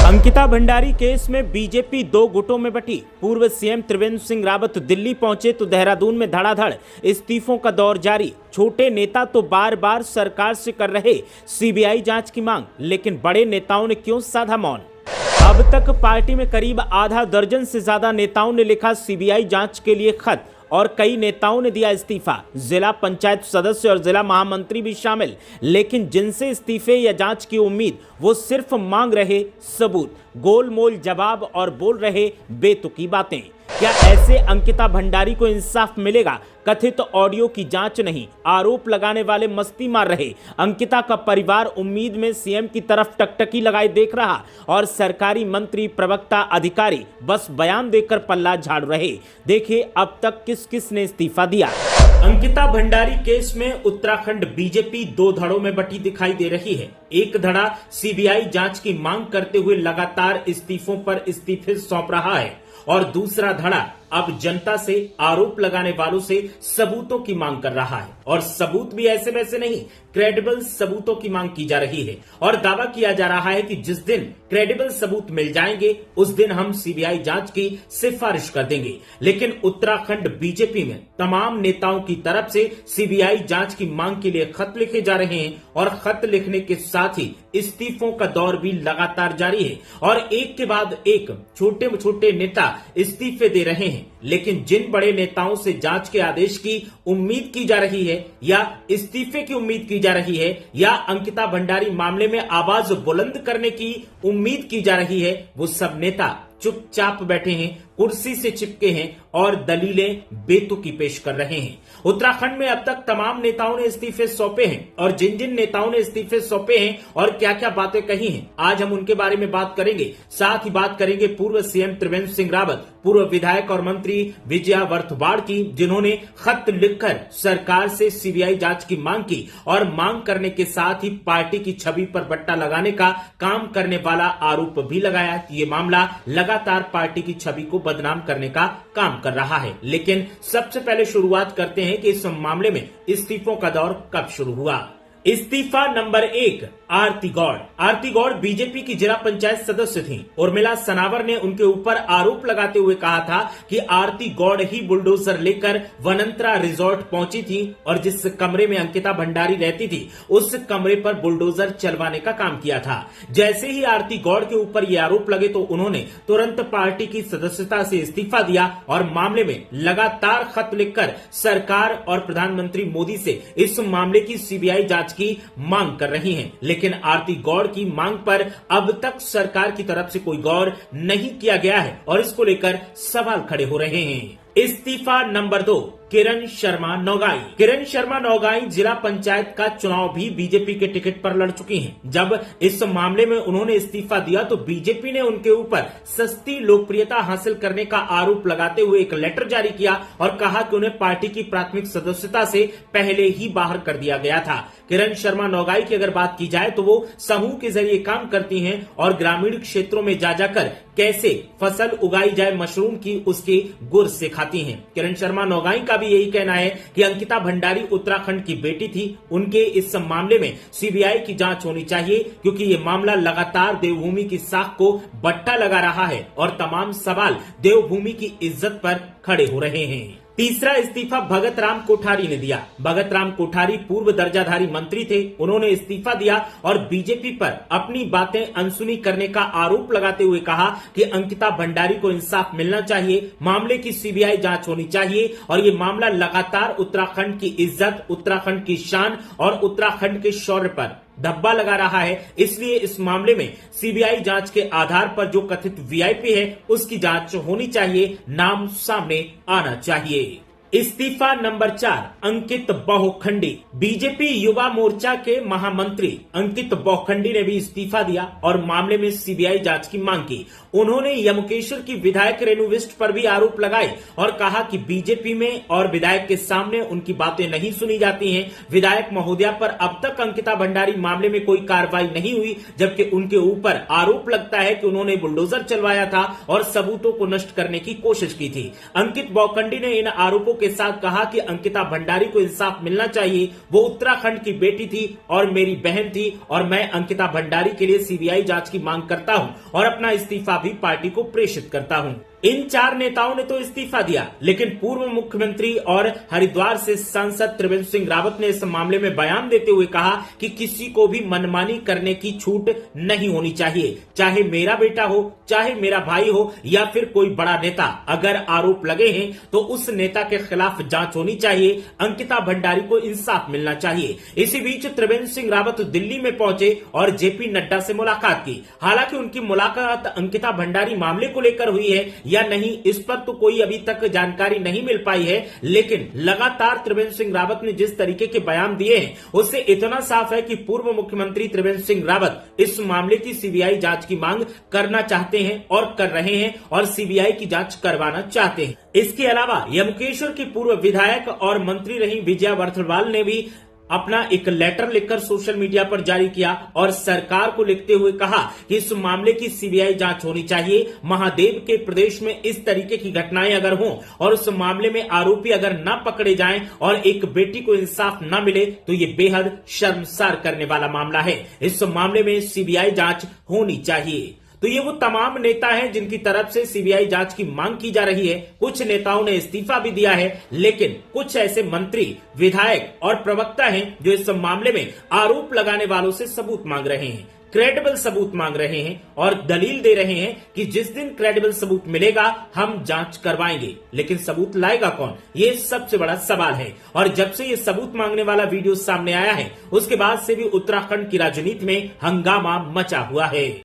Ankita Bhandari case में BJP दो गुटों में बटी। पूर्व सीएम त्रिवेंद्र सिंह रावत दिल्ली पहुंचे तो देहरादून में धड़ाधड़ इस्तीफों का दौर जारी। छोटे नेता तो बार बार सरकार से कर रहे सीबीआई जांच की मांग, लेकिन बड़े नेताओं ने क्यों साधा मौन। अब तक पार्टी में करीब आधा दर्जन से ज्यादा नेताओं ने लिखा सीबीआई जांच के लिए खत और कई नेताओं ने दिया इस्तीफा। जिला पंचायत सदस्य और जिला महामंत्री भी शामिल, लेकिन जिनसे इस्तीफे या जांच की उम्मीद वो सिर्फ मांग रहे सबूत, गोलमोल जवाब और बोल रहे बेतुकी बातें। क्या ऐसे अंकिता भंडारी को इंसाफ मिलेगा? कथित ऑडियो की जांच नहीं, आरोप लगाने वाले मस्ती मार रहे। अंकिता का परिवार उम्मीद में सीएम की तरफ टकटकी लगाए देख रहा और सरकारी मंत्री, प्रवक्ता, अधिकारी बस बयान देकर पल्ला झाड़ रहे। देखिए अब तक किस किस ने इस्तीफा दिया। अंकिता भंडारी केस में उत्तराखंड बीजेपी दो धड़ों में बटी दिखाई दे रही है। एक धड़ा सीबीआई जांच की मांग करते हुए लगातार इस्तीफों पर इस्तीफे सौंप रहा है और दूसरा धड़ा अब जनता से, आरोप लगाने वालों से सबूतों की मांग कर रहा है। और सबूत भी ऐसे वैसे नहीं, क्रेडिबल सबूतों की मांग की जा रही है और दावा किया जा रहा है कि जिस दिन क्रेडिबल सबूत मिल जाएंगे उस दिन हम सीबीआई जांच की सिफारिश कर देंगे। लेकिन उत्तराखंड बीजेपी में तमाम नेताओं की तरफ से सीबीआई जांच की मांग के लिए खत लिखे जा रहे हैं और खत लिखने के साथ ही इस्तीफों का दौर भी लगातार जारी है और एक के बाद एक छोटे छोटे नेता इस्तीफे दे रहे हैं। लेकिन जिन बड़े नेताओं से जांच के आदेश की उम्मीद की जा रही है या इस्तीफे की उम्मीद की जा रही है या अंकिता भंडारी मामले में आवाज बुलंद करने की उम्मीद की जा रही है, वो सब नेता चुपचाप बैठे हैं, कुर्सी से चिपके हैं और दलीलें बेतुकी पेश कर रहे हैं। उत्तराखंड में अब तक तमाम नेताओं ने इस्तीफे सौंपे हैं और जिन जिन नेताओं ने इस्तीफे सौंपे हैं और क्या क्या बातें कही हैं, आज हम उनके बारे में बात करेंगे। साथ ही बात करेंगे पूर्व सीएम त्रिवेंद्र सिंह रावत, पूर्व विधायक और मंत्री विजया वर्तवाड़ की, जिन्होंने खत लिखकर सरकार से सीबीआई जांच की मांग की और मांग करने के साथ ही पार्टी की छवि पर बट्टा लगाने का काम करने वाला आरोप भी लगाया। ये मामला लगातार पार्टी की छवि को बदनाम करने का काम कर रहा है। लेकिन सबसे पहले शुरुआत करते हैं कि इस मामले में इस्तीफों का दौर कब शुरू हुआ। इस्तीफा नंबर 1, आरती गौड़। आरती गौड़ बीजेपी की जिला पंचायत सदस्य थीं। उर्मिला सनावर ने उनके ऊपर आरोप लगाते हुए कहा था कि आरती गौड़ ही बुलडोजर लेकर वनंतरा रिजॉर्ट पहुंची थी और जिस कमरे में अंकिता भंडारी रहती थी उस कमरे पर बुलडोजर चलवाने का काम किया था। जैसे ही आरती गौड़ के ऊपर ये आरोप लगे तो उन्होंने तुरंत पार्टी की सदस्यता से इस्तीफा दिया और मामले में लगातार खत लिखकर सरकार और प्रधानमंत्री मोदी से इस मामले की सीबीआई जांच की मांग कर रही हैं। लेकिन आरती गौड़ की मांग पर अब तक सरकार की तरफ से कोई गौर नहीं किया गया है और इसको लेकर सवाल खड़े हो रहे हैं। इस्तीफा नंबर 2, किरण शर्मा नौगाई। किरण शर्मा नौगाई जिला पंचायत का चुनाव भी बीजेपी के टिकट पर लड़ चुकी हैं। जब इस मामले में उन्होंने इस्तीफा दिया तो बीजेपी ने उनके ऊपर सस्ती लोकप्रियता हासिल करने का आरोप लगाते हुए एक लेटर जारी किया और कहा कि उन्हें पार्टी की प्राथमिक सदस्यता से पहले ही बाहर कर दिया गया था। किरण शर्मा नौगाई की अगर बात की जाए तो वो समूह के जरिए काम करती हैं और ग्रामीण क्षेत्रों में जा जाकर कैसे फसल उगाई जाए मशरूम की, उसके गुर सिखाती हैं। किरण शर्मा नौगाई का भी यही कहना है कि अंकिता भंडारी उत्तराखंड की बेटी थी। उनके इस मामले में सीबीआई की जांच होनी चाहिए क्योंकि ये मामला लगातार देवभूमि की साख को बट्टा लगा रहा है और तमाम सवाल देवभूमि की इज्जत पर खड़े हो रहे हैं। तीसरा इस्तीफा भगत राम कोठारी ने दिया। भगत राम कोठारी पूर्व दर्जाधारी मंत्री थे। उन्होंने इस्तीफा दिया और बीजेपी पर अपनी बातें अनसुनी करने का आरोप लगाते हुए कहा कि अंकिता भंडारी को इंसाफ मिलना चाहिए, मामले की सीबीआई जांच होनी चाहिए और ये मामला लगातार उत्तराखंड की इज्जत, उत्तराखंड की शान और उत्तराखंड के शौर्य पर धब्बा लगा रहा है। इसलिए इस मामले में सीबीआई जांच के आधार पर जो कथित वीआईपी है उसकी जांच होनी चाहिए, नाम सामने आना चाहिए। इस्तीफा नंबर 4, अंकित बहुखंडी। बीजेपी युवा मोर्चा के महामंत्री अंकित बहुखंडी ने भी इस्तीफा दिया और मामले में सीबीआई जांच की मांग की। उन्होंने यमुकेश्वर की विधायक रेणु बिष्ट पर भी आरोप लगाए और कहा कि बीजेपी में और विधायक के सामने उनकी बातें नहीं सुनी जाती हैं। विधायक महोदया पर अब तक अंकिता भंडारी मामले में कोई कार्रवाई नहीं हुई, जबकि उनके ऊपर आरोप लगता है कि उन्होंने बुलडोजर चलवाया था और सबूतों को नष्ट करने की कोशिश की थी। अंकित बहुखंडी ने इन आरोपों के साथ कहा कि अंकिता भंडारी को इंसाफ मिलना चाहिए। वो उत्तराखंड की बेटी थी और मेरी बहन थी और मैं अंकिता भंडारी के लिए सीबीआई जांच की मांग करता हूं और अपना इस्तीफा भी पार्टी को प्रेषित करता हूं। इन 4 नेताओं ने तो इस्तीफा दिया, लेकिन पूर्व मुख्यमंत्री और हरिद्वार से सांसद त्रिवेंद्र सिंह रावत ने इस मामले में बयान देते हुए कहा कि किसी को भी मनमानी करने की छूट नहीं होनी चाहिए, चाहे मेरा बेटा हो, चाहे मेरा भाई हो या फिर कोई बड़ा नेता। अगर आरोप लगे हैं तो उस नेता के खिलाफ जांच होनी चाहिए। अंकिता भंडारी को इंसाफ मिलना चाहिए। इसी बीच त्रिवेंद्र सिंह रावत दिल्ली में पहुंचे और जेपी नड्डा से मुलाकात की। हालांकि उनकी मुलाकात अंकिता भंडारी मामले को लेकर हुई है या नहीं, इस पर तो कोई अभी तक जानकारी नहीं मिल पाई है, लेकिन लगातार त्रिवेंद्र सिंह रावत ने जिस तरीके के बयान दिए हैं उससे इतना साफ है कि पूर्व मुख्यमंत्री त्रिवेंद्र सिंह रावत इस मामले की सीबीआई जांच की मांग करना चाहते हैं और कर रहे हैं और सीबीआई की जांच करवाना चाहते हैं। इसके अलावा यमुकेश्वर की पूर्व विधायक और मंत्री रही विजया वर्धवाल ने भी अपना एक लेटर लिखकर सोशल मीडिया पर जारी किया और सरकार को लिखते हुए कहा कि इस मामले की सीबीआई जांच होनी चाहिए। महादेव के प्रदेश में इस तरीके की घटनाएं अगर हों और उस मामले में आरोपी अगर न पकड़े जाएं और एक बेटी को इंसाफ न मिले तो ये बेहद शर्मसार करने वाला मामला है। इस मामले में सीबीआई जांच होनी चाहिए। तो ये वो तमाम नेता हैं जिनकी तरफ से सीबीआई जांच की मांग की जा रही है। कुछ नेताओं ने इस्तीफा भी दिया है, लेकिन कुछ ऐसे मंत्री, विधायक और प्रवक्ता हैं जो इस मामले में आरोप लगाने वालों से सबूत मांग रहे हैं, क्रेडिबल सबूत मांग रहे हैं और दलील दे रहे हैं कि जिस दिन क्रेडिबल सबूत मिलेगा हम जांच करवाएंगे। लेकिन सबूत लाएगा कौन, ये सबसे बड़ा सवाल है। और जब से ये सबूत मांगने वाला वीडियो सामने आया है उसके बाद से भी उत्तराखंड की राजनीति में हंगामा मचा हुआ है।